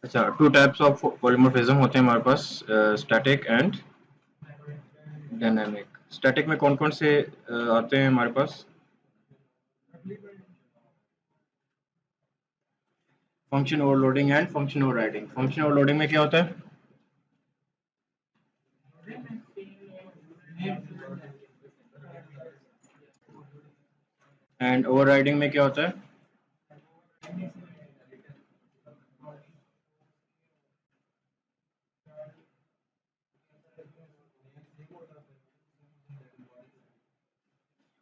अच्छा, two types of polymorphism होते हैं हमारे पास, स्टैटिक एंड डायनामिक। स्टैटिक में कौन कौन से आते हैं हमारे पास? Function overloading and function overriding. Function overloading में क्या होता है? एंड ओवरराइडिंग में क्या होता है?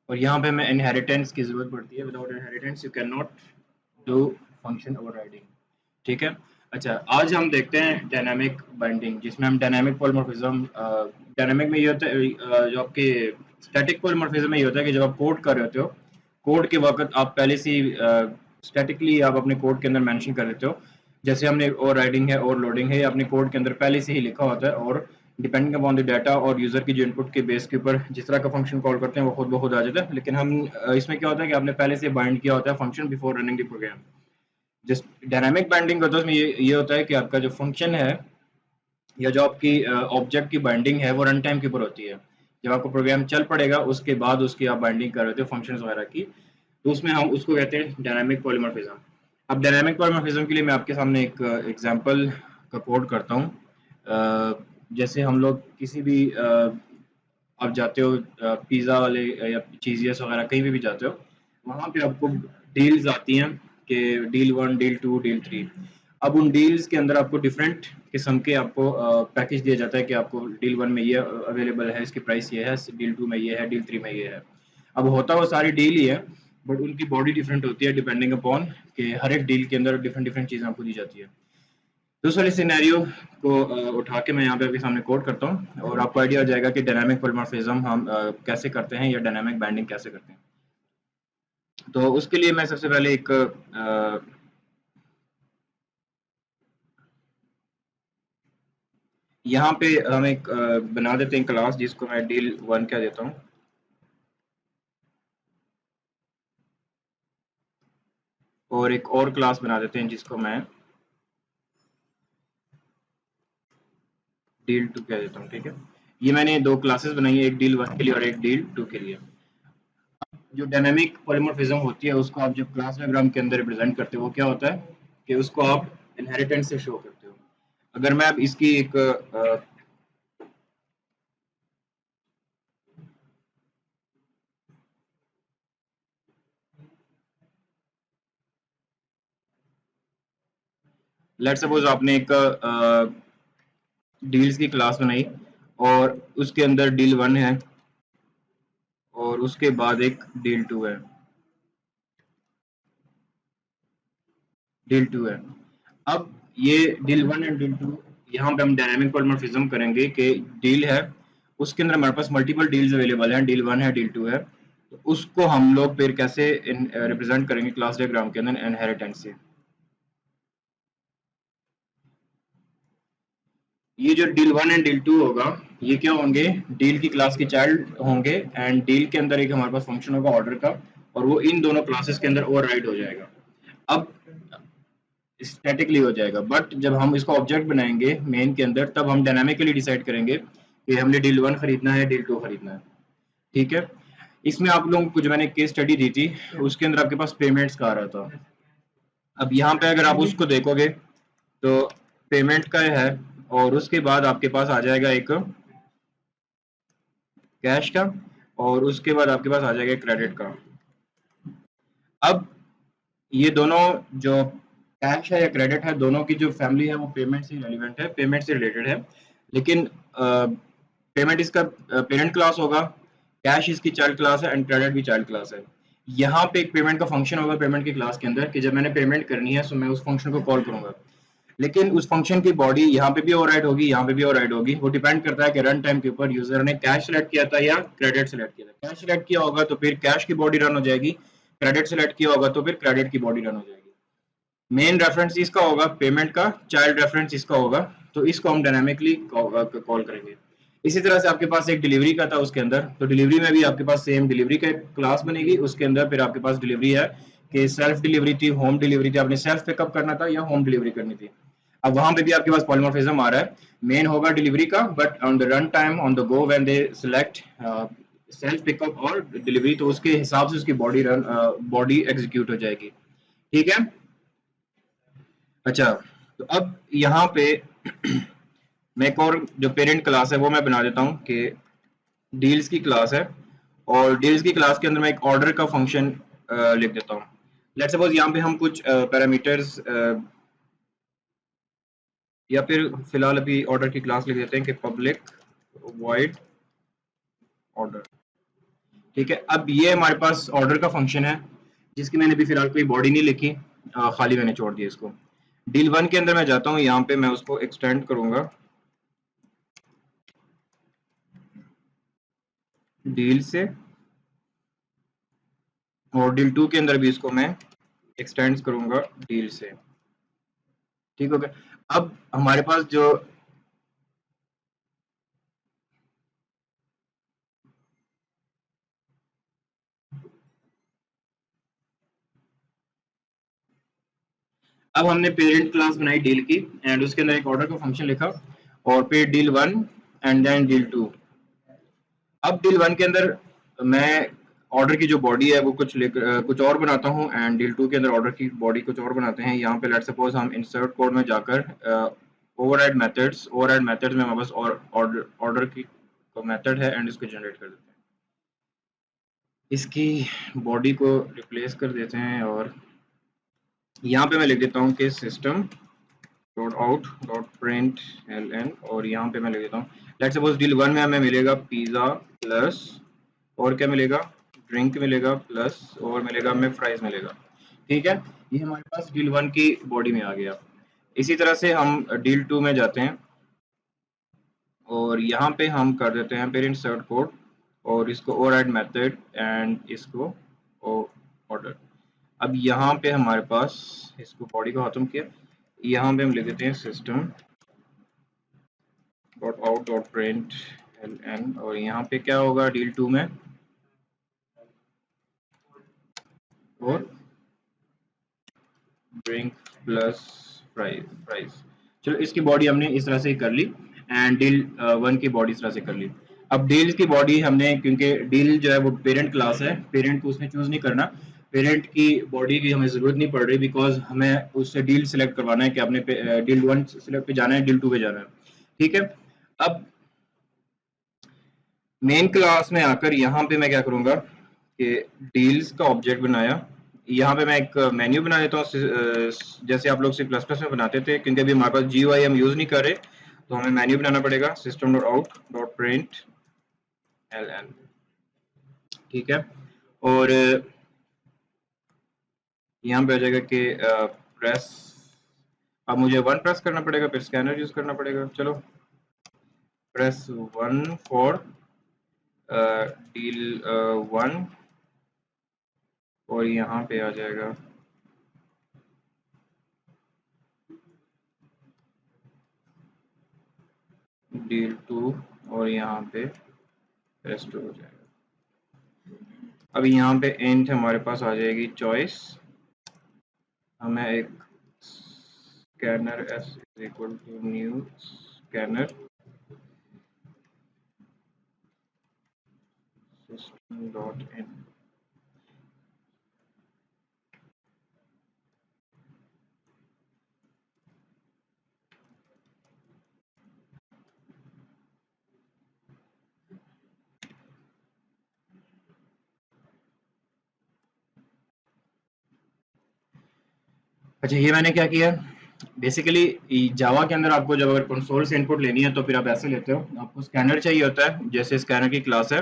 और यहाँ पे हमें इनहेरिटेंस की जरूरत पड़ती है। Without inheritance you can not do function overriding. ठीक है। अच्छा, आज हम देखते हैं डायनामिक बाइंडिंग, जिसमें हम डायनामिक पॉलीमॉर्फिज्म, डायनामिक में ये होता है, जो आपके स्टैटिक पॉलीमॉर्फिज्म में ये होता है कि जब आप कोड कर रहे होते हो, कोड के वक्त आप पहले से स्टैटिकली आप अपने कोड के अंदर मेंशन कर देते हो। जैसे हमने ओवरराइडिंग है, ओवरलोडिंग है, ये अपने कोड के अंदर पहले से ही लिखा होता है, और डिपेंडिंग अपॉन द डाटा और यूजर की जो इनपुट के बेस के ऊपर जिस तरह का फंक्शन कॉल करते हैं वो खुद ब खुद आ जाता है। लेकिन हम इसमें क्या होता है कि आपने पहले से बाइंड किया होता है function before running the program. जिस डायनामिक बाइंडिंग होता है उसमें ये होता है कि आपका जो फंक्शन है या जो आपकी ऑब्जेक्ट की बाइंडिंग है वो रन टाइम के ऊपर होती है। जब आपको प्रोग्राम चल पड़ेगा उसके बाद उसकी आप बाइंडिंग कर रहे हो फंक्शन वगैरह की, तो उसमें हम उसको कहते हैं डायनामिक पॉलीमॉर्फिज्म। अब डायनामिक पॉलीमॉर्फिज्म के लिए मैं आपके सामने एक एग्जांपल का कोड करता हूँ। जैसे हम लोग किसी भी आप जाते हो पिज़्ज़ा वाले या चीज़ियस वगैरह कहीं भी जाते हो, वहाँ पे आपको डील्स आती हैं कि डील 1, डील 2, डील 3। अब उन डील्स के अंदर आपको डिफरेंट किस्म के आपको पैकेज दिया जाता है कि आपको डील 1 में ये अवेलेबल है, इसकी प्राइस ये है, डील 2 में ये है, डील 3 में ये है। अब होता वो सारी डील ही है, बट उनकी बॉडी डिफरेंट होती है डिपेंडिंग अपॉन कि हर एक डील के अंदर डिफरेंट डिफरेंट चीज़ें आपको दी जाती है। तो उस वाले सिनेरियो को उठा के मैं यहाँ पे आपके सामने कोड करता हूँ और आपको आइडिया हो जाएगा कि डायनामिक पॉलीमॉर्फिज्म हम कैसे करते हैं या डायनामिक बाइंडिंग कैसे करते हैं। तो उसके लिए मैं सबसे पहले एक यहाँ पे हम एक बना देते हैं क्लास जिसको मैं डील 1 कह देता हूँ, और एक और क्लास बना देते हैं जिसको मैं डील 2 कह देता हूँ। ठीक है, ये मैंने दो क्लासेस बनाई है, एक डील 1 के लिए और एक डील 2 के लिए। जो डायनामिक पॉलीमॉर्फिज्म होती है उसको आप जब क्लास डायग्राम के अंदर रिप्रेजेंट करते हो वो क्या होता है कि उसको आप इनहेरिटेंस से शो करते हो। अगर मैं अब इसकी एक लेट सपोज आपने एक डील्स की क्लास बनाई और उसके अंदर डील 1 है और उसके बाद एक डील 2 है, डील 2 है। अब ये डील 1 एंड डील 2, यहाँ पे हम डायनामिक पॉलीमॉर्फिज्म करेंगे कि डील है उसके अंदर हमारे पास मल्टीपल डील्स अवेलेबल हैं, डील 1 है, डील 2 है। तो उसको हम लोग फिर कैसे रिप्रेजेंट करेंगे क्लास डायग्राम के अंदर इनहेरिटेंस से। ये जो डील 1 एंड डील 2 होगा ये क्या होंगे, डील की क्लास के चाइल्ड होंगे, एंड डील के अंदर एक हमारे पास फंक्शन होगा ऑर्डर का, और वो इन दोनों क्लासेस के अंदर ओवरराइड हो जाएगा। अब स्टैटिकली हो जाएगा, बट जब हम इसको ऑब्जेक्ट बनाएंगे मेन के अंदर तब हम डायनामिकली डिसाइड करेंगे कि हमने डील 1 खरीदना है, डील 2 खरीदना है। ठीक है, इसमें आप लोगों को जो मैंने केस स्टडी दी थी उसके अंदर आपके पास पेमेंट्स का आ रहा था। अब यहाँ पे अगर आप उसको देखोगे तो पेमेंट का है और उसके बाद आपके पास आ जाएगा एक कैश का और उसके बाद आपके पास आ जाएगा क्रेडिट का। अब ये दोनों जो कैश है या क्रेडिट है दोनों की जो फैमिली है वो पेमेंट से रेलिवेंट है, पेमेंट से रिलेटेड है, लेकिन पेमेंट इसका पेरेंट क्लास होगा, कैश इसकी चाइल्ड क्लास है एंड क्रेडिट भी चाइल्ड क्लास है। यहाँ पे एक पेमेंट का फंक्शन होगा पेमेंट की क्लास के अंदर कि जब मैंने पेमेंट करनी है तो मैं उस फंक्शन को कॉल करूंगा, लेकिन उस फंक्शन की बॉडी यहाँ पे भी ओवरराइड होगी, यहाँ पे भी ओवरराइड होगी। वो डिपेंड करता है कि रन टाइम के ऊपर यूजर ने कैश सेलेक्ट किया था या क्रेडिट सेलेक्ट किया था। कैश सेलेक्ट किया होगा तो फिर कैश की बॉडी रन हो जाएगी, क्रेडिट सेलेक्ट किया होगा तो फिर क्रेडिट की बॉडी रन हो जाएगी। मेन रेफरेंस इसका होगा पेमेंट का, चाइल्ड रेफरेंस इसका होगा, तो इसको हम डायनामिकली कॉल करेंगे। इसी तरह से आपके पास एक डिलीवरी का था उसके अंदर, तो डिलीवरी में भी आपके पास सेम डिलीवरी का क्लास बनेगी, उसके अंदर फिर आपके पास डिलीवरी है कि सेल्फ डिलीवरी थी, होम डिलीवरी थी, आपने सेल्फ पिकअप करना था या होम डिलीवरी करनी थी। अब वहां पे भी आपके पास पॉलीमॉर्फिज्म आ रहा है, मेन होगा डिलीवरी का, but on the run time on the go when they select self pickup और डिलीवरी, तो उसके हिसाब से उसकी बॉडी एग्जीक्यूट हो जाएगी। ठीक है। अच्छा, तो अब यहाँ पे मैं एक और जो पेरेंट क्लास है वो मैं बना देता हूँ कि डील्स की क्लास है, और डील्स की क्लास के अंदर मैं एक ऑर्डर का फंक्शन लिख देता हूँ। लेट्स सपोज यहाँ पे हम कुछ पैरामीटर्स या फिर फिलहाल अभी ऑर्डर की क्लास लिख देते हैं कि पब्लिक वॉइड ऑर्डर। ठीक है, अब ये हमारे पास ऑर्डर का फंक्शन है जिसकी मैंने अभी फिलहाल कोई बॉडी नहीं लिखी, खाली मैंने छोड़ दिया इसको। डील 1 के अंदर मैं जाता हूँ, यहाँ पे मैं उसको एक्सटेंड करूंगा डील से, और डील 2 के अंदर भी इसको मैं एक्सटेंड करूंगा डील से। ठीक हो गया। अब हमारे पास जो अब हमने पेरेंट क्लास बनाई डील की, एंड उसके अंदर एक ऑर्डर का फंक्शन लिखा, और फिर डील 1 एंड देन डील 2। अब डील 1 के अंदर मैं ऑर्डर की जो बॉडी है वो कुछ और बनाता हूँ, एंड डील 2 के अंदर ऑर्डर की बॉडी कुछ और बनाते हैं। यहाँ पे लेट्स सपोज हम इंसर्ट कोड में जाकर ओवरराइड मेथड्स में हमारे पास ऑर्डर की मेथड है, एंड इसको जनरेट कर देते हैं। इसकी बॉडी को रिप्लेस कर देते हैं, और यहाँ पे मैं लिख देता हूँ कि system dot out dot print L N, और यहाँ पे मैं लिख देता हूँ लेट्स सपोज डील 1 में हमें मिलेगा पिज्जा प्लस, और क्या मिलेगा, ड्रिंक मिलेगा प्लस, और मिलेगा हमें फ्राइज मिलेगा। ठीक है, ये हमारे पास डील 1 की बॉडी में आ गया। इसी तरह से हम डील 2 में जाते हैं, और यहाँ पे हम कर देते हैं फिर इंसर्ट कोड, और इसको ओवरराइड मेथड एंड इसको ऑर्डर। अब यहाँ पे हमारे पास इसको बॉडी को खत्म किया, यहाँ पे हम लिख देते हैं system dot out dot print L N, और यहाँ पे क्या होगा डील 2 में, और ड्रिंक प्लस फ्राइज। चलो, इसकी बॉडी हमने इस तरह से कर ली, एंड डील 1 की बॉडी इस तरह से कर ली। अब डील की बॉडी हमने, क्योंकि डील जो है वो पेरेंट क्लास है, पेरेंट को उसने चूज नहीं करना, पेरेंट की बॉडी की हमें जरूरत नहीं पड़ रही, बिकॉज हमें उससे डील सिलेक्ट करवाना है कि आपने डील 1 सिलेक्ट पे जाना है, डील 2 पे जाना है। ठीक है, अब मेन क्लास में आकर यहाँ पे मैं क्या करूंगा कि डील्स का ऑब्जेक्ट बनाया, यहाँ पे मैं एक मेन्यू बना देता हूँ जैसे आप लोग C++ में बनाते थे, क्योंकि अभी हमारे पास GUI हम यूज नहीं कर रहे, तो हमें मेन्यू बनाना पड़ेगा system dot out dot print L N. ठीक है, और यहाँ पे आ जाएगा कि प्रेस, अब मुझे 1 प्रेस करना पड़ेगा, फिर स्कैनर यूज करना पड़ेगा। चलो, प्रेस 1 फॉर डील 1, और यहाँ पे आ जाएगा डील 2, और यहाँ पे प्रेस 2 हो जाएगा। अब यहाँ पे एंड हमारे पास आ जाएगी चॉइस, हमें एक scanner S is equal to new scanner system dot in. अच्छा, ये मैंने क्या किया, बेसिकली जावा के अंदर आपको जब अगर कंसोल से इनपुट लेनी है तो फिर आप ऐसे लेते हो, आपको स्कैनर चाहिए होता है, जैसे स्कैनर की क्लास है,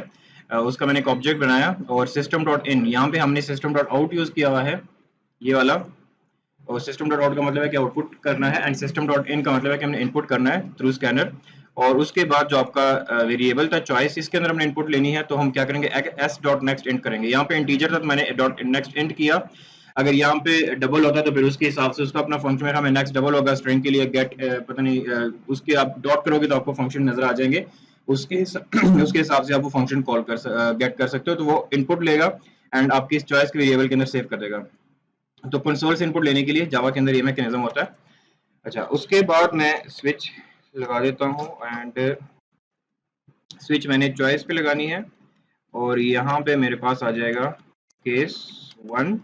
उसका मैंने एक ऑब्जेक्ट बनाया, और सिस्टम डॉट इन, यहाँ पे हमने सिस्टम डॉट आउट यूज किया हुआ है, ये वाला, और सिस्टम डॉट आउट का मतलब है कि आउटपुट करना है, एंड सिस्टम डॉट इन का मतलब है कि हमने इनपुट करना है थ्रू स्कैनर। और उसके बाद जो आपका वेरिएबल था चॉइस, इसके अंदर हमने इनपुट लेनी है, तो हम क्या करेंगे, एस डॉट नेक्स्ट इंट करेंगे। यहाँ पे इंटीजर था तो मैंने डॉट नेक्स्ट इंट किया, अगर यहाँ पे डबल होता तो फिर उसके हिसाब से उसका अपना फंक्शन में हमें नेक्स्ट डबल होगा, स्ट्रिंग के लिए गेट पता नहीं उसके आप डॉट करोगे तो आपको फंक्शन नजर आ जाएंगे, उसके उसके हिसाब से आप वो फंक्शन कॉल कर गेट कर सकते हो, तो वो इनपुट लेगा एंड आपकी इस चॉइस के वेरिएबल के अंदर सेव कर देगा। तो कंसोल से इनपुट लेने के लिए जावा के अंदर ये मैकेनिज्म होता है। अच्छा, उसके बाद मैं स्विच लगा देता हूँ एंड स्विच मैंने चॉइस पे लगानी है और यहाँ पे मेरे पास आ जाएगा केस 1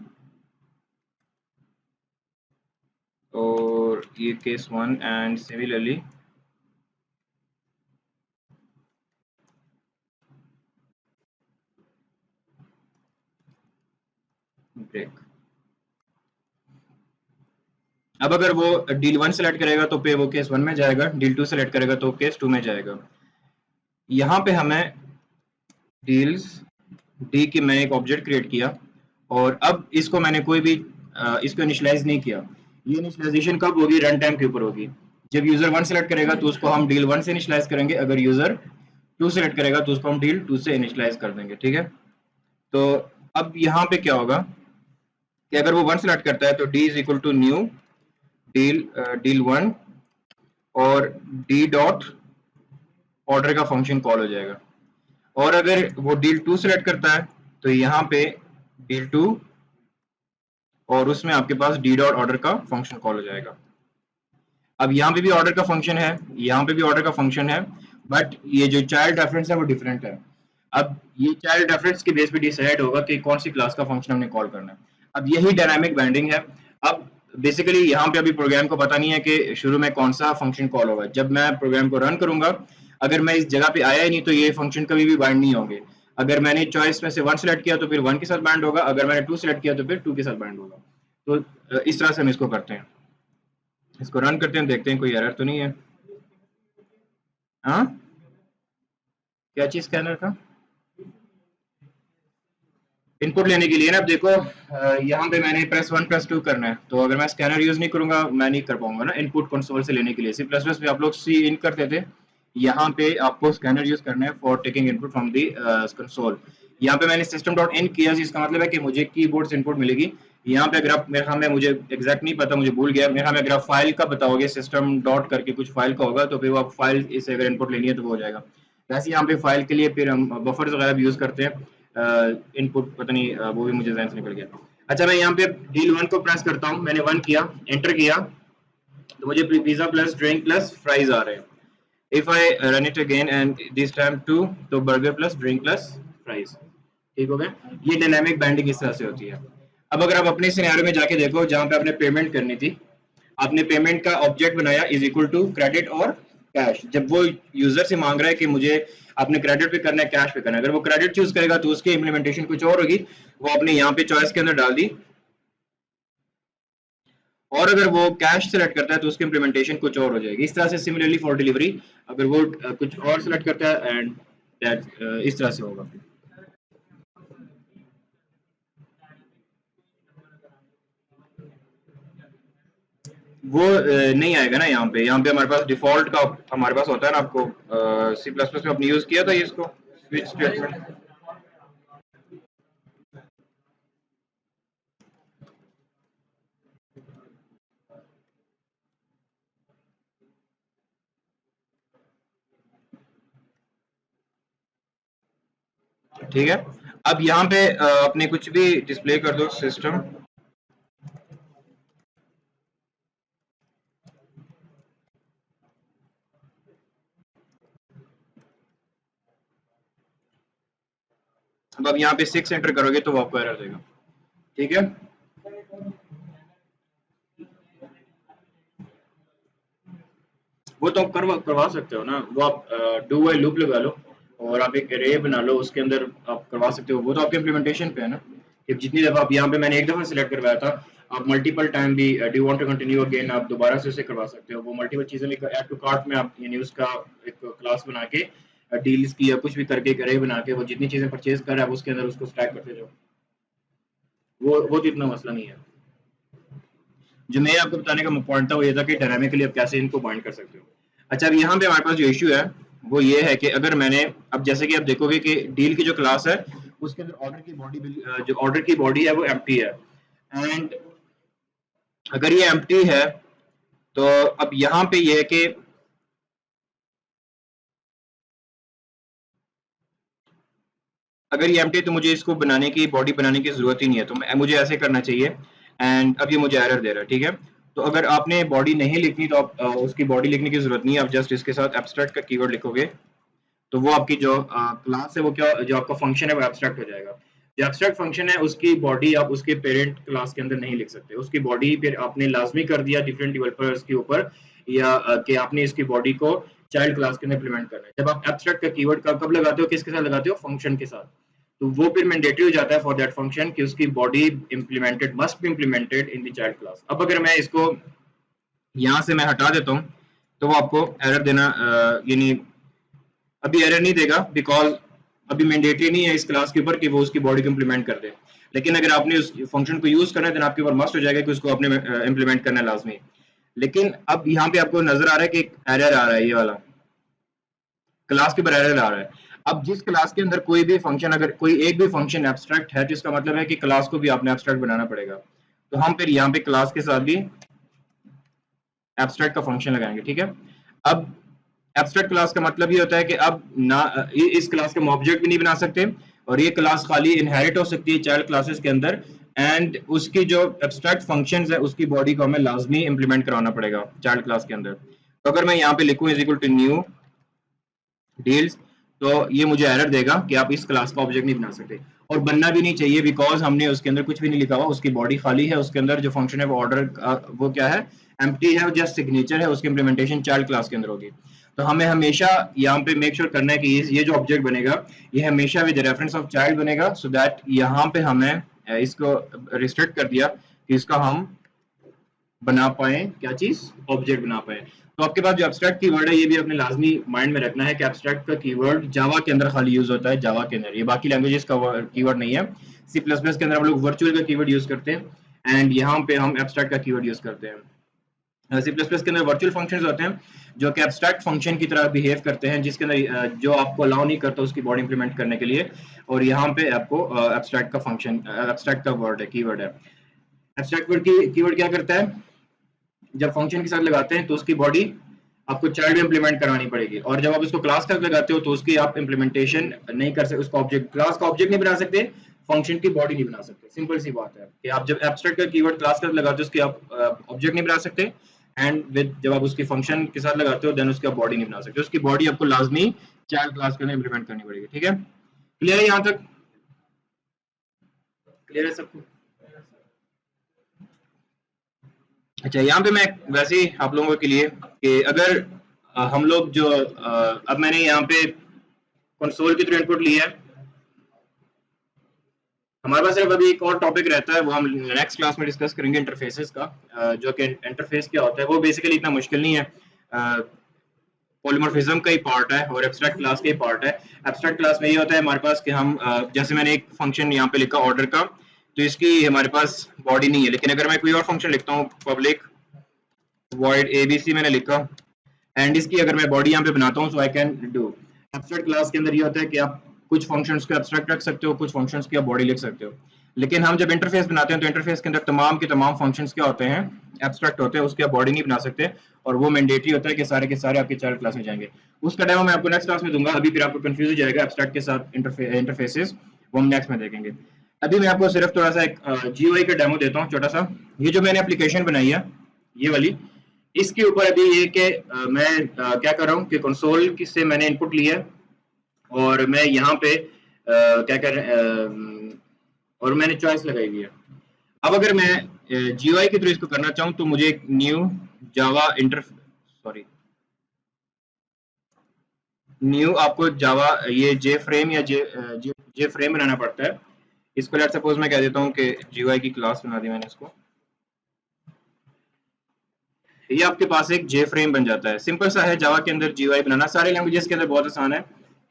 और ये केस 1 एंड सिमिलरली ब्रेक। अब अगर वो डील 1 सेलेक्ट करेगा तो पे वो केस 1 में जाएगा, डील 2 सेलेक्ट करेगा तो केस 2 में जाएगा। यहाँ पे हमें डील्स डी की मैंने एक ऑब्जेक्ट क्रिएट किया और अब इसको मैंने कोई भी इसको इनिशियलाइज नहीं किया। ये इनिशियलाइजेशन कब होगी? रन टाइम के ऊपर होगी। जब यूजर 1 सेलेक्ट करेगा तो उसको हम डील 1 से इनिशियलाइज करेंगे, अगर यूजर 2 सेलेक्ट करेगा तो उसको हम डील 2 से इनिशियलाइज कर देंगे। ठीक है, तो अब यहाँ पे क्या होगा कि अगर वो 1 सेलेक्ट करता है तो D is equal to new deal 1 और डी डॉट ऑर्डर का फंक्शन कॉल हो जाएगा। और अगर वो डील 2 सेलेक्ट करता है तो यहाँ पे डील 2 और उसमें आपके पास डी डॉट ऑर्डर का फंक्शन कॉल हो जाएगा। अब यहाँ पे भी ऑर्डर का फंक्शन है, यहाँ पे भी ऑर्डर का फंक्शन है, बट ये जो चाइल्ड रेफरेंस है वो डिफरेंट है। अब ये चाइल्ड रेफरेंस के बेस पे डिसाइड होगा कि कौन सी क्लास का फंक्शन हमने कॉल करना है। अब यही डायनामिक बाइंडिंग है। अब बेसिकली यहाँ पे अभी प्रोग्राम को पता नहीं है कि शुरू में कौन सा फंक्शन कॉल होगा। जब मैं प्रोग्राम को रन करूंगा, अगर मैं इस जगह पे आया ही नहीं तो ये फंक्शन कभी भी बाइंड नहीं होंगे। अगर मैंने चॉइस में से 1 सेलेक्ट किया तो फिर 1 के साथ बाइंड होगा, अगर मैंने 2 सेलेक्ट किया तो फिर 2 के साथ बाइंड होगा। तो इस तरह से हम इसको करते हैं। इसको रन करते हैं, देखते हैं कोई एरर तो नहीं है। हाँ, क्या चीज स्कैनर का इनपुट लेने के लिए ना, अब देखो यहाँ पे मैंने +1 +2 करना है, तो अगर मैं स्कैनर यूज नहीं करूंगा मैं नहीं कर पाऊंगा ना इनपुट कंसोल से लेने के लिए। C++ पे आप लोग सी इन करते थे, यहाँ पे आपको स्कैनर यूज करना है for taking input from the console. यहाँ पे मैंने सिस्टम डॉट इन किया, जिसका मतलब है कि मुझे कीबोर्ड से इनपुट मिलेगी। यहाँ पे अगर आप, मेरे ख्याल में, मुझे एग्जैक्ट नहीं पता, मुझे भूल गया, मेरे ख्याल में अगर आप फाइल का बताओगे सिस्टम डॉट करके कुछ फाइल का होगा तो फिर वो आप फाइल इसे अगर इनपुट लेनी है तो वो हो जाएगा। वैसे यहाँ पे फाइल के लिए फिर हम बफर्स वगैरह भी यूज करते हैं। इनपुट पता नहीं वो भी मुझे जहन से निकल गया। अच्छा, मैं यहाँ पे डील 1 को प्रेस करता हूँ, मैंने 1 किया, एंटर किया, तो मुझे pizza plus drink plus fries आ रहे हैं। If I run it again and this time 2, तो burger plus drink plus fries. ठीक हो गया। ये डायनामिक बाइंडिंग इस तरह से होती है। अब अगर आप अपने सिनेरियो में जाके देखो जहां पे आपने पेमेंट करनी थी, आपने पेमेंट का ऑब्जेक्ट बनाया इज इक्वल टू क्रेडिट और कैश। जब वो यूजर से मांग रहा है कि मुझे आपने क्रेडिट पे करना है कैश पे करना है, अगर वो क्रेडिट चूज करेगा तो उसकी इम्प्लीमेंटेशन कुछ और होगी, वो आपने यहाँ पे चॉइस के अंदर डाल दी। और अगर वो कैश सेलेक्ट करता है तो उसकी इम्प्लीमेंटेशन कुछ और हो जाएगी। इस तरह से सिमिलरली फॉर डिलीवरी अगर वो कुछ और सेलेक्ट करता है एंड दैट इस तरह से होगा। वो नहीं आएगा ना यहाँ पे हमारे पास डिफॉल्ट का हमारे पास होता है ना, आपको C++ में आपने यूज किया था ये इसको स्विच स्टेटमेंट। ठीक है, अब यहाँ पे अपने कुछ भी डिस्प्ले कर दो सिस्टम। अब यहाँ पे 6 एंटर करोगे तो वो आपको एरर देगा। ठीक है, वो तो आप करवा सकते हो ना, वो आप डू व्हाइल लूप लगा लो और आप एक अरे बना लो, उसके अंदर आप करवा सकते हो। वो तो आपके इम्प्लीमेंटेशन पे है ना कि जितनी दफा आप, यहाँ पे मैंने एक दफा सिलेक्ट करवाया था, आप मल्टीपल टाइम भी do want to continue again आप दोबारा से उसे करवा सकते हो। वो मल्टीपल चीजें भी ऐड टू कार्ट में आप यानी उसका एक क्लास बना के डील्स की या कुछ भी करके एक अरे बना के वो जितनी चीजें परचेज कर रहा है आप उसके अंदर उसको स्टैक करते जाओ। वो तो इतना मसला नहीं है। जो मैं आपको बताने का पॉइंट था वो ये था कि डायनामिकली आप कैसे इनको बाइंड कर सकते हो। अच्छा, अब यहाँ पे हमारे पास जो इश्यू है वो ये है कि अगर मैंने, अब जैसे कि आप देखोगे कि डील की जो क्लास है उसके अंदर ऑर्डर की बॉडी, जो ऑर्डर की बॉडी है वो एम्प्टी है। एंड अगर ये एम्प्टी है तो अब यहाँ पे ये है कि अगर ये एम्प्टी है तो मुझे इसको बनाने की, बॉडी बनाने की जरूरत ही नहीं है, तो मुझे ऐसे करना चाहिए। एंड अब ये मुझे एरर दे रहा है। ठीक है, तो अगर आपने बॉडी नहीं लिखनी तो आप उसकी बॉडी लिखने की जरूरत नहीं है, आप जस्ट इसके साथ एब्स्ट्रैक्ट का कीवर्ड लिखोगे तो वो आपकी जो क्लास है वो क्या जो आपका फंक्शन है वो एब्स्ट्रैक्ट हो जाएगा। जो एब्स्ट्रैक्ट फंक्शन है उसकी बॉडी आप उसके पेरेंट क्लास के अंदर नहीं लिख सकते, उसकी बॉडी फिर आपने लाजमी कर दिया डिफरेंट डेवलपर्स के ऊपर या कि आपने इसकी बॉडी को चाइल्ड क्लास के अंदर इम्प्लीमेंट करना है। जब आप एब्स्ट्रैक्ट का कीवर्ड कब लगाते हो, किसके साथ लगाते हो, फंक्शन के साथ, तो वो फिर मैंडेटरी हो जाता है फॉर दैट फंक्शन कि उसकी body implemented must be implemented in the child class. अब अगर मैं इसको यहाँ से मैं हटा देता हूँ तो वो आपको एरर देना यानी अभी एरर नहीं देगा बिकॉज अभी मैंडेटरी नहीं है इस क्लास के ऊपर कि वो उसकी बॉडी को इम्प्लीमेंट कर दे। लेकिन अगर आपने उस फंक्शन को यूज करना है तो आपके ऊपर मस्ट हो जाएगा कि उसको आपने इम्प्लीमेंट करना है लाजमी। लेकिन अब यहाँ पे आपको नजर आ रहा है कि एक एरर आ रहा है, ये वाला क्लास के ऊपर एरर आ रहा है। अब जिस क्लास के अंदर कोई भी फंक्शन, अगर कोई एक भी फंक्शन एब्स्ट्रैक्ट है तो इसका मतलब है कि क्लास को भी आपने एब्स्ट्रैक्ट बनाना पड़ेगा। तो हम फिर यहाँ पे क्लास के साथ भी एब्स्ट्रैक्ट का फंक्शन लगाएंगे, ठीक है। अब एब्स्ट्रैक्ट क्लास का मतलब ये होता है कि अब ना इस क्लास का हम ऑब्जेक्ट भी नहीं बना सकते और ये क्लास खाली इनहेरिट हो सकती है चाइल्ड क्लासेस के अंदर, एंड उसकी जो एब्स्ट्रैक्ट फंक्शंस है उसकी बॉडी को हमें लाजमी इंप्लीमेंट कराना पड़ेगा चाइल्ड क्लास के अंदर। तो अगर मैं यहाँ पे लिखूं is equal to new deals तो ये मुझे एरर देगा कि आप इस क्लास का ऑब्जेक्ट नहीं बना सकते, और बनना भी नहीं चाहिए बिकॉज हमने उसके अंदर कुछ भी नहीं लिखा हुआ, उसकी बॉडी खाली है, उसके अंदर जो फंक्शन है वो ऑर्डर वो क्या है, एम्प्टी है, जस्ट सिग्नेचर है, उसकी इंप्लीमेंटेशन चाइल्ड क्लास के अंदर होगी। तो हमें हमेशा यहाँ पे मेक श्योर करना है कि ये जो ऑब्जेक्ट बनेगा ये हमेशा विद रेफरेंस ऑफ चाइल्ड बनेगा, सो दैट यहाँ पे हमें इसको रिस्ट्रिक्ट कर दिया कि इसका हम बना पाए क्या चीज, ऑब्जेक्ट बना पाए। तो आपके पास जो एब्स्ट्रैक्ट कीवर्ड है ये भी अपने लाजमी माइंड में रखना है कि एब्स्ट्रैक्ट का कीवर्ड जावा के अंदर खाली यूज होता है, जावा के अंदर, ये बाकी लैंग्वेजेस का कीवर्ड नहीं है। सी प्लस प्लस के अंदर हम लोग वर्चुअल का कीवर्ड यूज करते हैं एंड यहाँ पे हम एब्स्ट्रैक्ट का कीवर्ड यूज करते हैं। सी प्लस प्लस के अंदर वर्चुअल फंक्शंस होते हैं जो कि एब्स्ट्रैक्ट फंक्शन की तरह बिहेव करते हैं, जिसके अंदर जो आपको अलाउ नहीं करता उसकी बॉडी इंप्लीमेंट करने के लिए, और यहाँ पे आपको एब्स्ट्रैक्ट का फंक्शन, एब्स्ट्रैक्ट का वर्ड है, कीवर्ड है। एब्स्ट्रैक्ट वर्ड की कीवर्ड क्या करता है, जब फंक्शन के साथ लगाते हैं तो उसकी बॉडी आपको चाइल्ड में इंप्लीमेंट करानी पड़ेगी, और जब आप इसको क्लास का लगाते हो तो उसकी आप इंप्लीमेंटेशन नहीं कर सकते, उसका ऑब्जेक्ट, क्लास का ऑब्जेक्ट नहीं बना सकते, फंक्शन की बॉडी नहीं बना सकते। सिंपल सी बात है कि आप जब एब्स्ट्रैक्ट का कीवर्ड क्लास का लगाते हो उसकी आप ऑब्जेक्ट नहीं बना सकते, एंड विद जब आप उसकी फंक्शन के साथ लगाते हो देन उसकी आप बॉडी नहीं बना सकते, उसकी बॉडी आपको लाजमी चाइल्ड क्लास के अंदर इंप्लीमेंट करनी पड़ेगी। ठीक है, क्लियर है यहाँ तक, क्लियर है सबको? अच्छा, यहाँ पे मैं वैसे ही आप लोगों के लिए कि अगर हम लोग जो अब मैंने यहाँ पे कंसोल के थ्रू इनपुट लिया है, हमारे पास सिर्फ अभी एक और टॉपिक रहता है वो हम नेक्स्ट क्लास में डिस्कस करेंगे इंटरफेसेस का, जो कि इंटरफेस क्या होता है वो बेसिकली इतना मुश्किल नहीं है, पॉलीमॉर्फिज्म का ही पार्ट है और एब्स्ट्रैक्ट क्लास का ही पार्ट है। एब्स्ट्रैक्ट क्लास में ये होता है हमारे पास कि हम जैसे मैंने एक फंक्शन यहाँ पे लिखा ऑर्डर का, तो इसकी हमारे पास बॉडी नहीं है, लेकिन अगर मैं कोई और फंक्शन लिखता हूँ पब्लिक वॉइड एबीसी मैंने लिखा एंड इसकी अगर मैं बॉडी यहाँ पे बनाता हूँ so I can do. Abstract class के अंदर ये होता है कि आप कुछ फंक्शंस को एब्स्ट्रैक्ट रख सकते हो, कुछ फंक्शंस की आप बॉडी लिख सकते हो, लेकिन हम जब इंटरफेस बनाते हैं तो इंटरफेस के अंदर तमाम के तमाम फंक्शंस क्या होते हैं, एब्स्ट्रैक्ट होते हैं, उसकी आप बॉडी नहीं बना सकते, और वो मैंडेटरी होता है कि सारे के सारे आपके चाइल्ड क्लास में जाएंगे। उसका डेमो मैं आपको नेक्स्ट क्लास में दूंगा, अभी फिर आपको कंफ्यूज हो जाएगा एब्स्ट्रैक्ट के साथ इंटरफेसेस, वो हम नेक्स्ट में देखेंगे। अभी मैं आपको सिर्फ थोड़ा सा एक जीयूआई का डेमो देता हूँ छोटा सा। ये जो मैंने एप्लीकेशन बनाई है ये वाली, इसके ऊपर अभी ये कि मैं क्या कर रहा हूँ कि कंसोल से मैंने इनपुट लिया है और मैं यहाँ पे क्या कर और मैंने चॉइस लगाई हुई है। अब अगर मैं जीयूआई के थ्रू इसको करना चाहूँ तो मुझे एक न्यू जावा न्यू आपको जावा ये जे फ्रेम या जे फ्रेम बनाना पड़ता है। इसको लेट सपोज मैं कह देता हूँ कि जीयूआई की क्लास बना दी मैंने इसको, ये आपके पास एक जे फ्रेम बन जाता है। सिंपल सा है जावा के अंदर जीयूआई बनाना, सारे लैंग्वेजेस के अंदर बहुत आसान है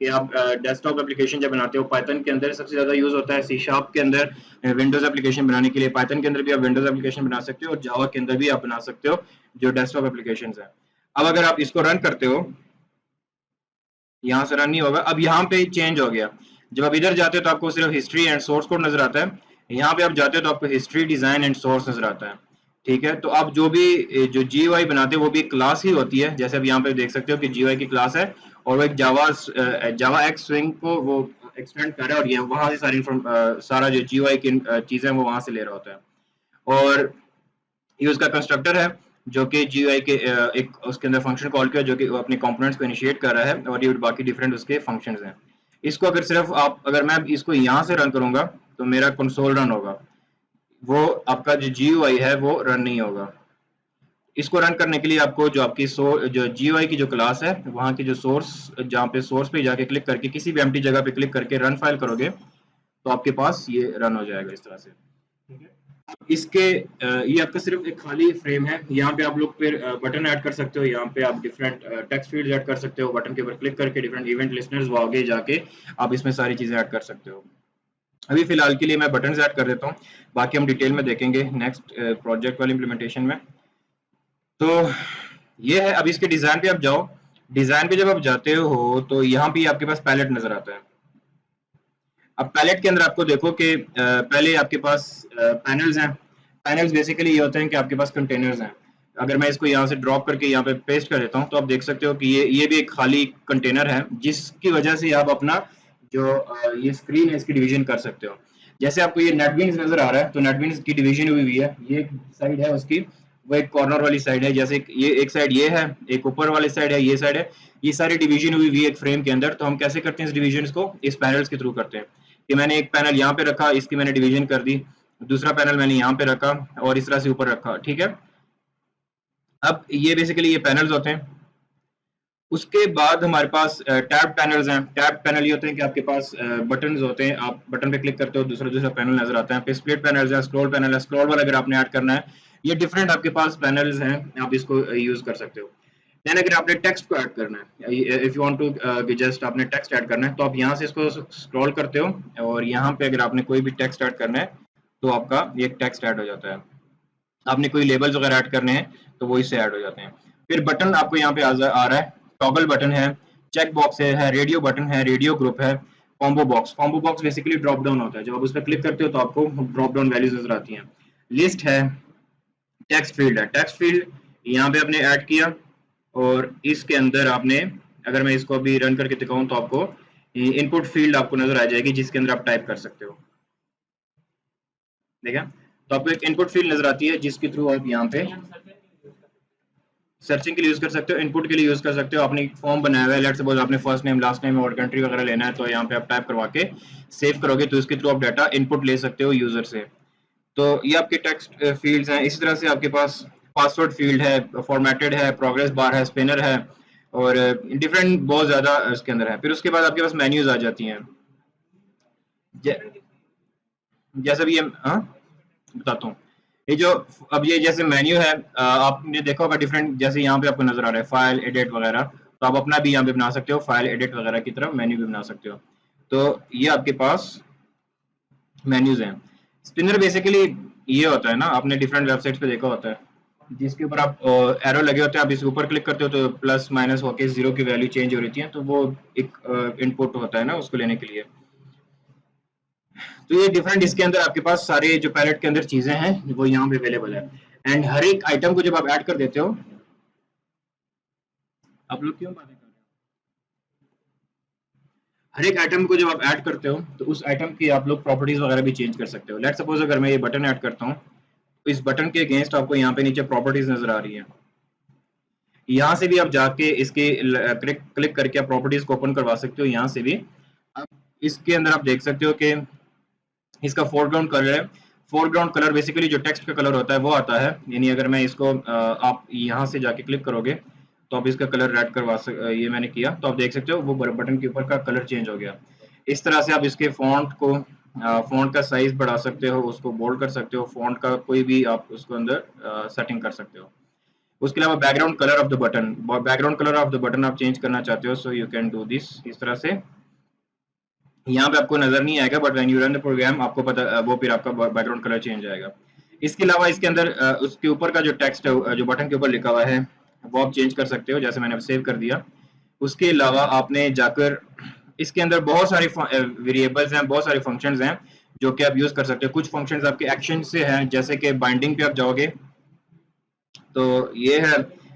कि आप डेस्कटॉप एप्लीकेशन जब बनाते हो, पाइथन के अंदर सबसे ज्यादा यूज होता है, सी शार्प के अंदर विंडोज एप्लीकेशन बनाने के लिए, पाइथन के अंदर भी आप विंडोज एप्लीकेशन बना सकते हो और जावा के अंदर भी आप बना सकते हो जो डेस्कटॉप एप्लीकेशन है। अब अगर आप इसको रन करते हो, यहाँ से रन नहीं होगा, अब यहाँ पे चेंज हो गया, जब आप इधर जाते हो तो आपको सिर्फ हिस्ट्री एंड सोर्स कोड नजर आता है, यहाँ पे आप जाते हो तो आपको हिस्ट्री, डिजाइन एंड सोर्स नजर आता है। ठीक है, तो आप जो भी जो जीयूआई बनाते हो वो भी क्लास ही होती है, जैसे अब यहाँ पे देख सकते हो कि जीयूआई की क्लास है और वो एक जावा एक्स स्विंग को वो एक्सटेंड कर रहा है और ये वहां से सारी सारा जो जीयूआई की चीजें वो वहां से ले रहा होता है। और ये उसका कंस्ट्रक्टर है जो कि GUI के एक उसके अंदर फंक्शन कॉल किया जो कि वो अपने कंपोनेंट्स को इनिशिएट कर रहा है और ये बाकी डिफरेंट उसके फंक्शंस हैं। इसको अगर सिर्फ आप अगर मैं इसको यहाँ से रन करूंगा तो मेरा कंसोल रन होगा, वो आपका जो GUI है वो रन नहीं होगा। इसको रन करने के लिए आपको जो आपकी जो GUI की जो क्लास है वहाँ की जो सोर्स जहाँ पे सोर्स पे जाके क्लिक करके किसी भी एम्प्टी जगह पे क्लिक करके रन फाइल करोगे तो आपके पास ये रन हो जाएगा इस तरह से। ठीक है, इसके ये आपका सिर्फ एक खाली फ्रेम है। यहाँ पे आप लोग फिर बटन ऐड कर सकते हो, यहाँ पे आप डिफरेंट टेक्स्ट फील्ड ऐड कर सकते हो, बटन के ऊपर क्लिक करके डिफरेंट इवेंट लिस्टनर्स वो आगे जाके आप इसमें सारी चीजें ऐड कर सकते हो। अभी फिलहाल के लिए मैं बटन ऐड कर देता हूँ, बाकी हम डिटेल में देखेंगे नेक्स्ट प्रोजेक्ट वाली इम्प्लीमेंटेशन में। तो ये है, अब इसके डिजाइन पे आप जाओ। डिजाइन पे जब आप जाते हो तो यहाँ पे आपके पास पैलेट नजर आता है। अब पैलेट के अंदर आपको देखो कि पहले आपके पास पैनल्स हैं। पैनल्स बेसिकली ये होते हैं कि आपके पास कंटेनर्स हैं। अगर मैं इसको यहाँ से ड्रॉप करके यहाँ पे पेस्ट कर देता हूँ तो आप देख सकते हो कि ये भी एक खाली कंटेनर है जिसकी वजह से आप अपना जो ये स्क्रीन है इसकी डिवीजन कर सकते हो। जैसे आपको ये नेटबीन्स नजर आ रहा है तो नेटबीन्स की डिवीजन हुई है, ये एक साइड है उसकी, वो एक कॉर्नर वाली साइड है। जैसे ये एक साइड ये है, एक ऊपर वाली साइड है, ये साइड है, ये सारी डिवीजन हुई है एक फ्रेम के अंदर। तो हम कैसे करते हैं इस डिवीजन को? इस पैनल्स के थ्रू करते हैं कि मैंने एक पैनल यहाँ पे रखा, इसकी मैंने डिवीजन कर दी, दूसरा पैनल मैंने यहाँ पे रखा और इस तरह से ऊपर रखा। ठीक है, अब ये बेसिकली ये पैनल्स होते हैं। उसके बाद हमारे पास टैब पैनल्स हैं। टैब पैनल ये होते हैं कि आपके पास बटन्स होते हैं, आप बटन पे क्लिक करते हो दूसरा दूसरा पैनल नजर आता है। फिर स्प्लिट पैनल्स है, स्क्रॉल पैनल है, स्क्रॉल बार अगर आपने ऐड करना है, ये डिफरेंट आपके पास पैनल्स हैं, आप इसको यूज कर सकते हो। देन अगर आपने टेक्स्ट को ऐड करना है, if you want to just आपने टेक्स्ट ऐड करना है तो आप यहाँ से इसको स्क्रॉल करते हो और यहाँ पे अगर आपने कोई भी टेक्स्ट ऐड करना है तो आपका ये टेक्स्ट ऐड हो जाता है। आपने कोई लेबल्स वगैरह ऐड करने हैं तो वो इससे ऐड हो जाते हैं। फिर बटन आपको यहाँ पे आ रहा है, टॉगल बटन है, चेक बॉक्स है, रेडियो बटन है, रेडियो ग्रुप है, combo box. Combo box basically drop down होता है, जब आप उस पर क्लिक करते हो तो आपको ड्रॉप डाउन वैल्यूज नजर आती हैं। लिस्ट है, टेक्स्ट फील्ड है, टेक्स्ट फील्ड यहाँ पे आपने ऐड किया और इसके अंदर आपने, अगर मैं इसको अभी रन करके दिखाऊं तो आपको इनपुट फील्ड आपको नजर आ जाएगी जिसके अंदर आप टाइप कर सकते हो। ठीक है, तो आपको एक इनपुट फील्ड नजर आती है जिसके थ्रू आप यहाँ पे सर्चिंग के लिए यूज कर सकते हो, इनपुट के लिए यूज कर सकते हो। आपने फॉर्म बनाया हुआ है, लेट्स सपोज आपने फर्स्ट नेम लास्ट नेम और कंट्री वगैरह लेना है तो यहाँ पे आप टाइप करवा के सेव करोगे तो इसके थ्रू आप डाटा इनपुट ले सकते हो यूजर से। तो ये आपके टेक्स्ट फील्ड्स हैं। इसी तरह से आपके पास पासवर्ड फील्ड है, फॉर्मेटेड है, प्रोग्रेस बार है, स्पिनर है और डिफरेंट बहुत ज्यादा इसके अंदर है। फिर उसके बाद आपके पास मेन्यूज आ जाती हैं। जैसे भी ये बताता हूँ, ये जो अब ये जैसे मेन्यू है, आपने देखा होगा डिफरेंट, जैसे यहाँ पे आपको नजर आ रहा है फाइल एडिट वगैरह, तो आप अपना भी यहाँ पे बना सकते हो, फाइल एडिट वगैरह की तरह मेन्यू भी बना सकते हो। तो ये आपके पास मेन्यूज हैं। स्पिनर बेसिकली ये होता है ना, आपने डिफरेंट वेबसाइट्स पे देखा होता है जिसके ऊपर आप एरो लगे होते हैं, आप इसके ऊपर क्लिक करते हो तो प्लस माइनस होके जीरो की वैल्यू चेंज हो रही है, तो वो एक इनपुट होता है ना उसको लेने के लिए। तो ये डिफरेंट, इसके अंदर आपके पास सारे जो पैलेट के अंदर चीजें हैं वो यहाँ पे अवेलेबल है। एंड हर एक आइटम को जब आप ऐड कर देते हो, आप लोग क्यों बातें कर रहे हो? हर एक आइटम को जब आप ऐड करते हो तो उस आइटम की आप लोग प्रॉपर्टीज वगैरह भी चेंज कर सकते हो। लेट्स सपोज अगर मैं ये बटन ऐड करता हूँ तो इस बटन के अगेंस्ट आपको यहाँ पे नीचे प्रॉपर्टीज नजर आ रही है। यहाँ से भी आप जाके इसके क्लिक करके आप प्रॉपर्टीज को ओपन करवा सकते हो यहाँ से भी। अब इसके अंदर आप देख सकते हो कि इसका फोरग्राउंड कलर है। फोरग्राउंड कलर बेसिकली जो टेक्स्ट का कलर होता है वो आता है, यानी अगर मैं इसको आप यहाँ से जाके क्लिक करोगे तो आप इसका कलर रेड करवा ये मैंने किया तो आप देख सकते हो वो बटन के ऊपर का कलर चेंज हो गया। इस तरह से आप इसके फॉन्ट को फॉन्ट का साइज बढ़ा सकते हो, उसको बोल्ड कर सकते हो, फॉन्ट का कोई भी आप उसको अंदर सेटिंग कर सकते हो। उसके अलावा background colour of the button, background colour of the button आप चेंज करना चाहते हो so you can do this. इस तरह से यहाँ पे आपको नजर नहीं आएगा but when you run the program आपको पता वो फिर आपका बैकग्राउंड कलर चेंज आएगा। इसके अलावा इसके अंदर उसके ऊपर का जो टेक्स्ट है जो बटन के ऊपर लिखा हुआ है वो आप चेंज कर सकते हो, जैसे मैंने सेव कर दिया। उसके अलावा आपने जाकर इसके अंदर बहुत सारी वेरिएबल्स हैं, बहुत सारे फंक्शंस हैं जो कि आप यूज कर सकते हो। कुछ फंक्शंस आपके एक्शन से हैं, जैसे कि बाइंडिंग पे आप जाओगे तो ये है,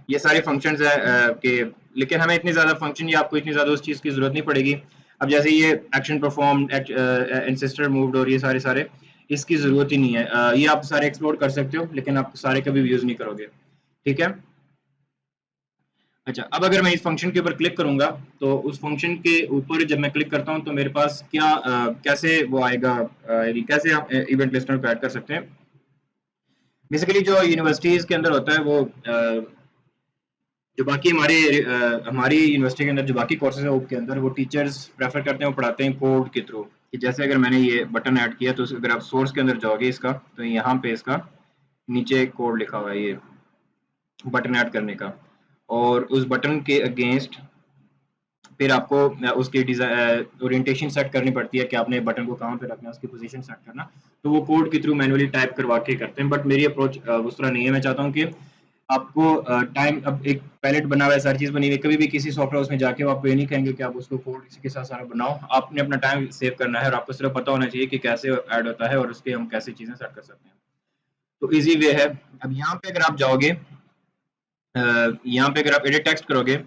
ये सारे फंक्शंस है कि, लेकिन हमें इतनी ज्यादा फंक्शन या आपको इतनी ज्यादा उस चीज की जरूरत नहीं पड़ेगी। अब जैसे ये एक्शन परफॉर्म, एंसेस्टर मूव्ड और ये सारे इसकी ज़रूरत ही नहीं है। ये आप सारे एक्सप्लोर कर सकते हो, लेकिन आप सारे कभी यूज़ नहीं करोगे। ठीक है। अच्छा, अब अगर मैं इस फंक्शन के ऊपर क्लिक करूंगा, तो उस फंक्शन के ऊपर जब मैं क्लिक करता हूं तो मेरे पास क्या कैसे वो आएगा, यानी कैसे आप इवेंट लिस्टनर को ऐड कर सकते हैं। बेसिकली जो यूनिवर्सिटीज के अंदर होता है वो जो बाकी हमारी यूनिवर्सिटी के अंदर जो बाकी कोर्सेज है उसके अंदर वो टीचर्स प्रेफर करते हैं, वो पढ़ाते हैं कोड के थ्रू। कि जैसे अगर मैंने ये बटन ऐड किया, तो अगर आप सोर्स के अंदर जाओगे इसका, तो यहाँ पे इसका नीचे कोड लिखा हुआ है, ये बटन ऐड करने का। और उस बटन के अगेंस्ट फिर आपको उसकी ओरिएंटेशन सेट करनी पड़ती है कि आपने बटन को कहाँ पे रखना है, उसकी पोजीशन सेट करना। तो वो कोड के थ्रू मैनुअली टाइप करवा के करते हैं, बट मेरी अप्रोच उस तरह नहीं है। मैं चाहता हूँ कि आपको टाइम, अब एक पैलेट बना हुआ है, सारी चीज बनी हुई है, कभी भी किसी सॉफ्टवेयर उसमें जाके वो आपको ये नहीं कहेंगे कि आप उसको कोड किसी के साथ सारा बनाओ। आपने अपना टाइम सेव करना है और आपको सिर्फ पता होना चाहिए कि कैसे ऐड होता है और उसके हम कैसे चीजें सेट कर सकते हैं। तो इजी वे है। अब यहाँ पे अगर आप जाओगे, यहाँ पे अगर आप एडिट टेक्स्ट करोगे,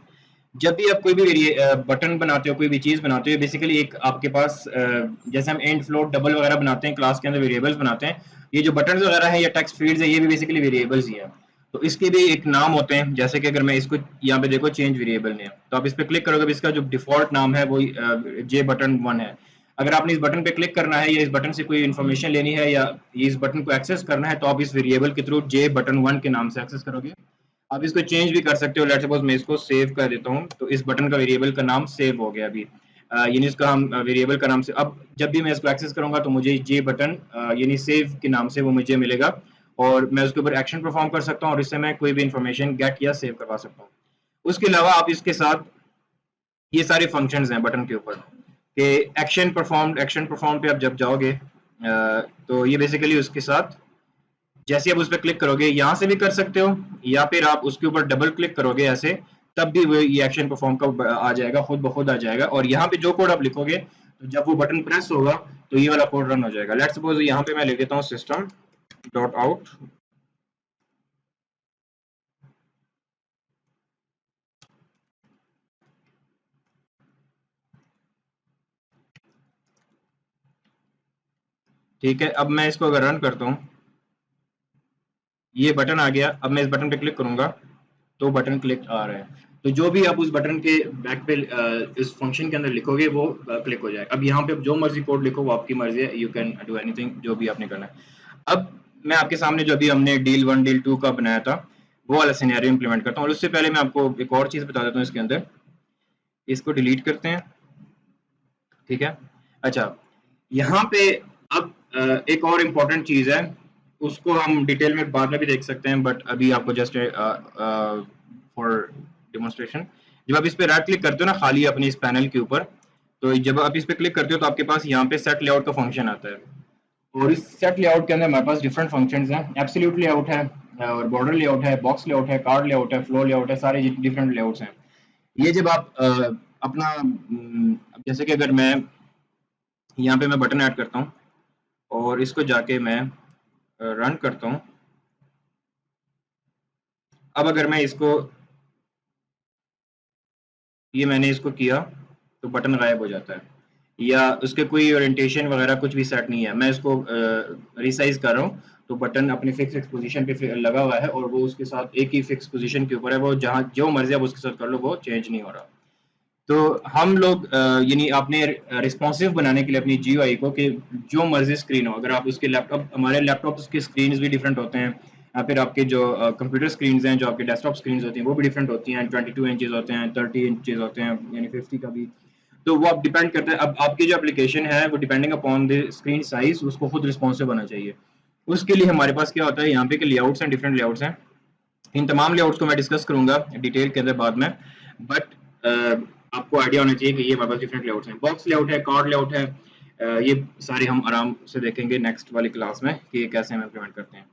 जब भी आप कोई भी बटन बनाते हो, कोई भी चीज बनाते हो, बेसिकली एक आपके पास जैसे हम एंड फ्लोट डबल वगैरह बनाते हैं, क्लास के अंदर वेरिएबल्स बनाते हैं, ये जो बटन वगैरह है या टेक्स्ट फील्ड्स है, ये भी बेसिकली वेरिएबल्स ही है। तो इसके भी एक नाम होते हैं, जैसे कि अगर मैं इसको यहाँ पे देखो चेंज वेरिएबल नेम, तो आप इस पे क्लिक करोगे, इसका जो डिफॉल्ट नाम है वो जे बटन 1 है। अगर आपने इस बटन पे क्लिक करना है या इस बटन से कोई इन्फॉर्मेशन लेनी है या इस बटन को एक्सेस करना है, तो आप इस वेरिएबल के थ्रू जे बटन 1 के नाम से एक्सेस करोगे। आप इसको चेंज भी कर सकते हो। लेट्स सपोज मैं इसको सेव कर देता हूँ, तो इस बटन का वेरिएबल का नाम सेव हो गया अभी। यानी इसका हम वेरिएबल का नाम से, अब जब भी मैं इसको एक्सेस करूंगा तो मुझे जे बटन यानी सेव के नाम से वो मुझे मिलेगा, और मैं उसके ऊपर एक्शन परफॉर्म कर सकता हूँ और इससे मैं कोई भी इंफॉर्मेशन गेट या सेव करवा सकता हूँ। उसके अलावा आप इसके साथ ये सारे फंक्शंस हैं बटन के ऊपर कि एक्शन परफॉर्म पे आप जब जाओगे, तो ये बेसिकली उसके साथ जैसे आप उस पर क्लिक करोगे, यहाँ से भी कर सकते हो, या फिर आप उसके ऊपर डबल क्लिक करोगे ऐसे, तब भी वो ये एक्शन परफॉर्म का आ जाएगा, खुद ब खुद आ जाएगा। और यहाँ पे जो कोड आप लिखोगे, तो जब वो बटन प्रेस होगा तो ये वाला कोड रन हो जाएगा। लेट्स सपोज यहाँ पे मैं लिख देता हूँ सिस्टम डॉट आउट, ठीक है। अब मैं इसको अगर रन करता हूँ, ये बटन आ गया। अब मैं इस बटन पे क्लिक करूंगा तो बटन क्लिक आ रहा है। तो जो भी आप उस बटन के बैक पे इस फंक्शन के अंदर लिखोगे वो क्लिक हो जाएगा। अब यहाँ पे जो मर्जी कोड लिखो वो आपकी मर्जी है, यू कैन डू एनीथिंग जो भी आपने करना है। अब मैं आपके सामने जो भी हमने डील 1 डील 2 का बनाया था वो वाला सिनेरियो इंप्लीमेंट करता हूँ, और उससे पहले मैं आपको एक और चीज बता देता हूँ इसके अंदर। इसको डिलीट करते हैं, ठीक है। अच्छा, यहाँ पे अब एक और इम्पोर्टेंट चीज है, उसको हम डिटेल में बाद में भी देख सकते हैं, बट अभी आपको जस्ट फॉर डेमोन्स्ट्रेशन, जब आप इस पे राइट क्लिक करते हो ना खाली अपनी इस पैनल के ऊपर, तो जब आप इस पे क्लिक करते हो तो आपके पास यहाँ पे सेट लेआउट का फंक्शन आता है। और इस सेट लेआउट के अंदर हमारे पास डिफरेंट फंक्शंस हैं। एब्सोल्यूट लेआउट है, और बॉर्डर लेआउट है, बॉक्स लेआउट है, कार्ड लेआउट है, फ्लो लेआउट है, सारे डिफरेंट लेआउट्स हैं। ये जब आप अपना जैसे कि अगर मैं यहाँ पे मैं बटन ऐड करता हूँ और इसको जाके मैं रन करता हूँ, अब अगर मैं इसको, ये मैंने इसको किया, तो बटन गायब हो जाता है, या उसके कोई ओरिएंटेशन वगैरह कुछ भी सेट नहीं है। मैं इसको रिसाइज कर रहा हूँ, तो बटन अपनी फिक्स पोजीशन पे लगा हुआ है और वो उसके साथ एक ही फिक्स पोजीशन के ऊपर है, वो जहाँ जो मर्जी आप उसके साथ कर लो वो चेंज नहीं हो रहा। तो हम लोग यानी आपने रिस्पॉन्सिव बनाने के लिए अपनी जीयूआई को कि जो मर्जी स्क्रीन हो, अगर आप उसके लैपटॉप, हमारे लैपटॉप के स्क्रीन भी डिफरेंट होते हैं, या फिर आपके जो कंप्यूटर स्क्रीन हैं, जो आपके डेस्कटॉप स्क्रीन होती हैं वो भी डिफरेंट होती हैं। 22 इंचेस होते हैं, 30 इंचेस होते हैं, यानी 50 का भी। तो वो आप डिपेंड करता है, अब आपकी जो एप्लीकेशन है वो depending upon the screen size उसको खुद रिस्पॉन्सिव होना चाहिए। उसके लिए हमारे पास क्या होता है, यहाँ पे के लेआउट्स हैं, डिफरेंट लेआउट्स हैं। इन तमाम लेआउट्स को मैं डिस्कस करूंगा डिटेल के अंदर बाद में, बट आपको आइडिया होना चाहिए कि ये हमारे पास डिफरेंट लेआउट्स हैं। बॉक्स लेआउट है, कार्ड लेआउट है, ये सारे हम आराम से देखेंगे नेक्स्ट वाली क्लास में कि ये कैसे हम इम्प्लीमेंट करते हैं।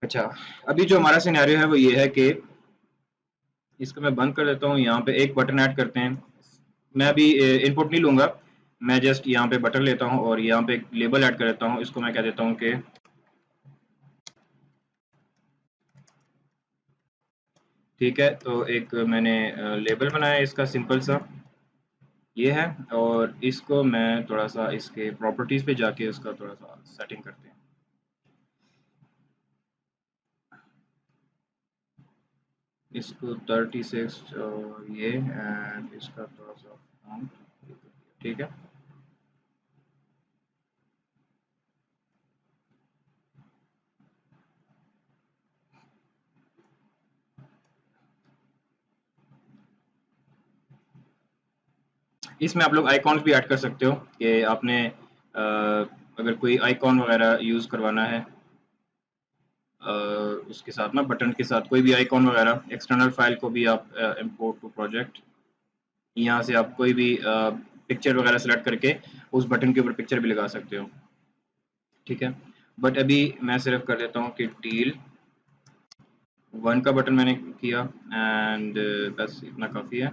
अच्छा, अभी जो हमारा सिनेरियो है वो ये है कि इसको मैं बंद कर देता हूँ। यहाँ पे एक बटन ऐड करते हैं। मैं अभी इनपुट नहीं लूंगा, मैं जस्ट यहाँ पे बटन लेता हूँ और यहाँ पे एक लेबल ऐड कर देता हूँ। इसको मैं कह देता हूँ कि ठीक है, तो एक मैंने लेबल बनाया इसका सिंपल सा, ये है। और इसको मैं थोड़ा सा इसके प्रॉपर्टीज पे जाके उसका थोड़ा सा सेटिंग करते हैं। इसको 36 और ये एंड इसका थोड़ा सा font, ठीक है। इसमें आप लोग आइकॉन्स भी ऐड कर सकते हो कि आपने अगर कोई आइकॉन वगैरह यूज़ करवाना है उसके साथ ना बटन के साथ कोई भी आइकॉन वगैरह एक्सटर्नल फाइल को भी आप इंपोर्ट टू प्रोजेक्ट यहाँ से आप कोई भी पिक्चर वगैरह सेलेक्ट करके उस बटन के ऊपर पिक्चर भी लगा सकते हो, ठीक है। बट अभी मैं सिर्फ कर देता हूँ कि डील 1 का बटन मैंने किया एंड बस इतना काफ़ी है।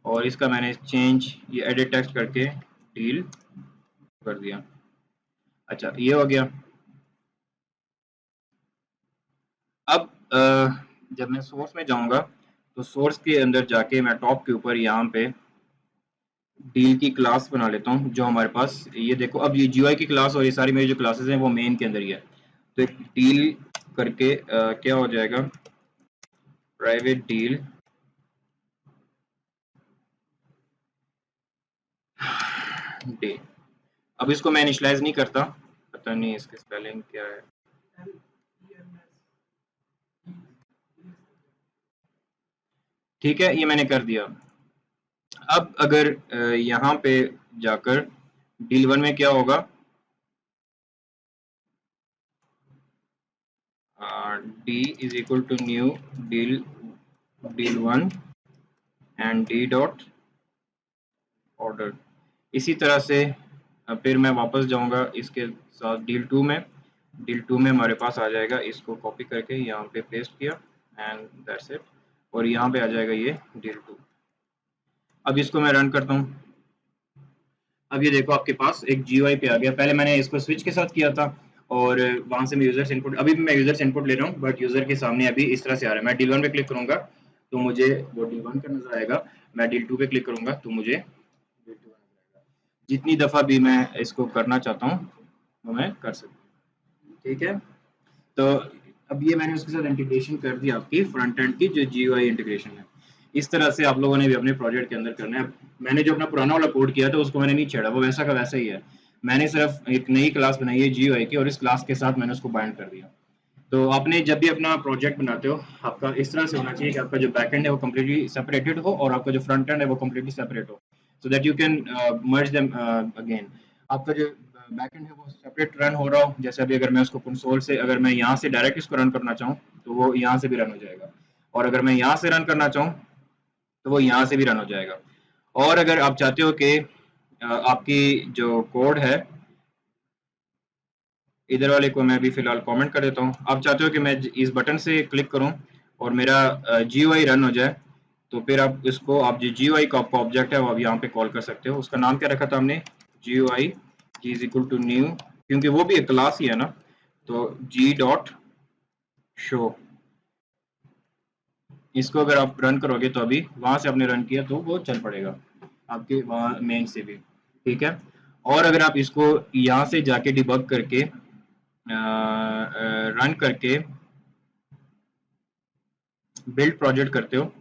और इसका मैंने चेंज ये एडिट टेक्स्ट करके डील कर दिया। अच्छा ये हो गया। अब जब मैं सोर्स में जाऊंगा तो सोर्स के अंदर जाके मैं टॉप के ऊपर यहाँ पे डील की क्लास बना लेता हूँ जो हमारे पास ये देखो। अब ये जीयूआई की क्लास और ये सारी मेरी जो क्लासेस हैं वो मेन के अंदर ही है। तो एक डील करके क्या हो जाएगा, प्राइवेट डील डे। अब इसको मैं इनिशियलाइज नहीं करता, पता नहीं इसकी स्पेलिंग क्या है। ठीक है ये मैंने कर दिया। अब अगर यहाँ पे जाकर डील 1 में क्या होगा, D is equal to new deal 1 and D dot order. इसी तरह से फिर मैं वापस जाऊंगा इसके साथ डील 2 में। डील 2 में हमारे पास आ जाएगा, इसको कॉपी करके यहाँ पे पेस्ट किया एंड दैट्स इट। और यहाँ पे आ जाएगा ये डील 2। अब इसको मैं रन करता हूँ। अब ये देखो आपके पास एक जीयूआई पे आ गया। पहले मैंने इसको स्विच के साथ किया था और वहां से मैं यूजर्स इनपुट, अभी भी मैं यूजर्स इनपुट ले रहा हूँ बट यूजर के सामने अभी इस तरह से आ रहा है। मैं डील 1 पे क्लिक करूंगा तो मुझे वो डील 1 का नजर आएगा। मैं डील 2 पे क्लिक करूंगा तो मुझे डील 2 का नजर आएगा। जितनी दफा भी मैं इसको करना चाहता हूँ वो मैं कर सकता हूँ, ठीक है। तो अब ये मैंने उसके साथ इंटीग्रेशन कर दी आपकी फ्रंट एंड की जो जीयूआई इंटीग्रेशन है। इस तरह से आप लोगों ने भी अपने प्रोजेक्ट के अंदर करना है। मैंने जो अपना पुराना वाला कोड किया था उसको मैंने नहीं छेड़ा, वो वैसा का वैसा ही है। मैंने सिर्फ एक नई क्लास बनाई है जीयूआई की और इस क्लास के साथ मैंने उसको बाइंड कर दिया। तो आपने जब भी अपना प्रोजेक्ट बनाते हो आपका इस तरह से होना चाहिए कि आपका जो बैक एंड है वो कम्प्लीटली सेपरेटेड हो और आपका जो फ्रंट एंड है वो कम्प्लीटली सेपरेट हो, so that you can merge them again. आपका जो बैक एंड है वो सेपरेट रन हो रहा हो, जैसे अभी अगर मैं उसको कंसोल से अगर मैं यहाँ से डायरेक्ट इसको रन करना चाहूँ तो वो यहाँ से भी रन हो जाएगा। और अगर मैं यहाँ से रन करना चाहूँ तो वो यहाँ से भी रन हो जाएगा। और अगर आप चाहते हो कि आपकी जो कोड है इधर वाले को मैं भी फिलहाल कमेंट कर देता हूँ। आप चाहते हो कि मैं इस बटन से क्लिक करूँ और मेरा जीयूआई रन हो जाए, तो फिर आप इसको आप जो जीयूआई का आपका ऑब्जेक्ट है वो आप यहाँ पे कॉल कर सकते हो। उसका नाम क्या रखा था हमने, GUI G is equal to new, क्योंकि वो भी एक क्लास ही है ना, तो जी डॉट शो। इसको अगर आप रन करोगे तो अभी वहां से आपने रन किया तो वो चल पड़ेगा आपके वहाँ मेन से भी, ठीक है। और अगर आप इसको यहाँ से जाके डिबग करके रन करके बिल्ड प्रोजेक्ट करते हो,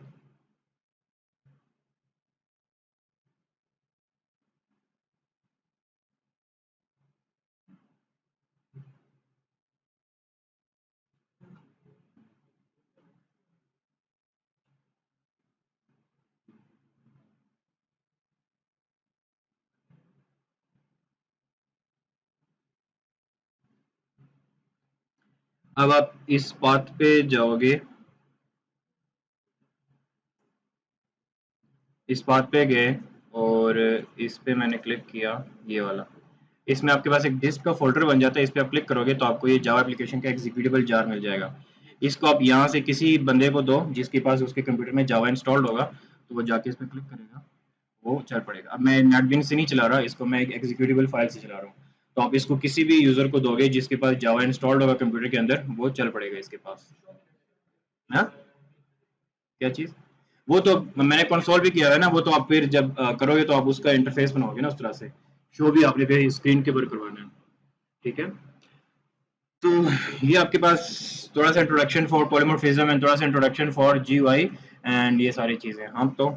अब आप इस पाथ पे जाओगे, इस पाथ पे गए और इस पे मैंने क्लिक किया ये वाला। इसमें आपके पास एक डिस्क का फोल्डर बन जाता है, इस पे आप क्लिक करोगे तो आपको ये जावा एप्लीकेशन का एग्जीक्यूटेबल जार मिल जाएगा। इसको आप यहाँ से किसी बंदे को दो जिसके पास उसके कंप्यूटर में जावा इंस्टॉल्ड होगा, तो वो जाके इस पे क्लिक करेगा वो चल पड़ेगा। अब मैं नेटबीन से नहीं चला रहा, इसको मैं एक एग्जीक्यूटेबल फाइल से चला रहा हूँ। तो आप इसको किसी भी यूजर को दोगे जिसके पास जावा इंस्टॉल्ड होगा कंप्यूटर के अंदर, वो चल पड़ेगा इसके पास। हाँ क्या चीज, वो तो मैंने कंसोल भी किया है ना, वो तो आप फिर जब करोगे तो आप उसका इंटरफेस बनाओगे ना उस तरह से, शो भी आपने फिर स्क्रीन के ऊपर करवाना है, ठीक है। तो ये आपके पास थोड़ा सा इंट्रोडक्शन फॉर पॉलीमॉर्फिज्म एंड थोड़ा सा इंट्रोडक्शन फॉर जीयूआई एंड ये सारी चीजें। हम तो